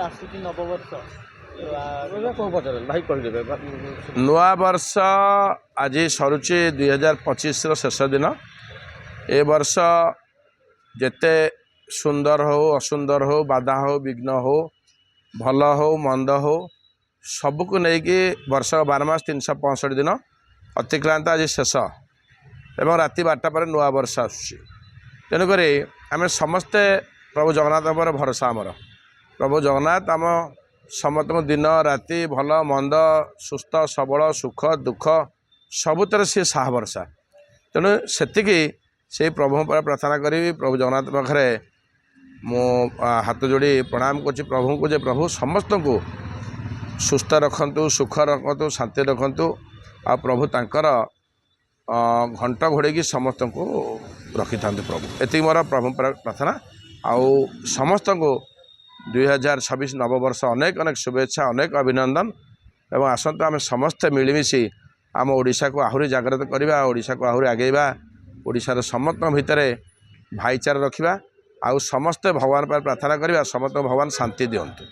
ଆସୁଛି ନବବର୍ଷ କଣ ପଚାର ଭାଇ କହିଦେବେ। ନୂଆ ବର୍ଷ ଆଜି ସରୁଛି 2025ର ଶେଷ ଦିନ। ଏ ବର୍ଷ ଯେତେ ସୁନ୍ଦର ହଉ ଅସୁନ୍ଦର ହଉ ବାଧା ହଉ ବିଘ୍ନ ହଉ ଭଲ ହଉ ମନ୍ଦ ହଉ ସବୁକୁ ନେଇକି ବର୍ଷ 12 ମାସ 365 ଦିନ ଅତିକ୍ରାନ୍ତ ଆଜି ଶେଷ ଏବଂ ରାତି 12ଟା ପରେ ନୂଆ ବର୍ଷ ଆସୁଛି। ତେଣୁକରି ଆମେ ସମସ୍ତେ ପ୍ରଭୁ ଜଗନ୍ନାଥଙ୍କ ଉପରେ ଭରସା ଆମର। ପ୍ରଭୁ ଜଗନ୍ନାଥ ଆମ ସମସ୍ତଙ୍କୁ ଦିନ ରାତି ଭଲ ମନ୍ଦ ସୁସ୍ଥ ସବଳ ସୁଖ ଦୁଃଖ ସବୁଥିରେ ସିଏ ସାହା ଭରସା। ତେଣୁ ସେତିକି ସେଇ ପ୍ରଭୁଙ୍କ ଉପରେ ପ୍ରାର୍ଥନା କରିବି। ପ୍ରଭୁ ଜଗନ୍ନାଥ ପାଖରେ ମୁଁ ହାତ ଯୋଡ଼ି ପ୍ରଣାମ କରୁଛି ପ୍ରଭୁଙ୍କୁ ଯେ ପ୍ରଭୁ ସମସ୍ତଙ୍କୁ ସୁସ୍ଥ ରଖନ୍ତୁ ସୁଖ ରଖନ୍ତୁ ଶାନ୍ତି ରଖନ୍ତୁ ଆଉ ପ୍ରଭୁ ତାଙ୍କର ଘଣ୍ଟ ଘୋଡ଼େଇକି ସମସ୍ତଙ୍କୁ ରଖିଥାନ୍ତୁ ପ୍ରଭୁ। ଏତିକି ମୋର ପ୍ରଭୁ ପ୍ରାର୍ଥନା। ଆଉ ସମସ୍ତଙ୍କୁ 2026 ନବବର୍ଷ ଅନେକ ଅନେକ ଶୁଭେଚ୍ଛା ଅନେକ ଅଭିନନ୍ଦନ ଏବଂ ଆସନ୍ତୁ ଆମେ ସମସ୍ତେ ମିଳିମିଶି ଆମ ଓଡ଼ିଶାକୁ ଆହୁରି ଜାଗ୍ରତ କରିବା ଓଡ଼ିଶାକୁ ଆହୁରି ଆଗେଇବା ଓଡ଼ିଶାର ସମସ୍ତଙ୍କ ଭିତରେ ଭାଇଚାରା ରଖିବା ଆଉ ସମସ୍ତେ ଭଗବାନ ପାଇଁ ପ୍ରାର୍ଥନା କରିବା ସମସ୍ତଙ୍କୁ ଭଗବାନ ଶାନ୍ତି ଦିଅନ୍ତୁ।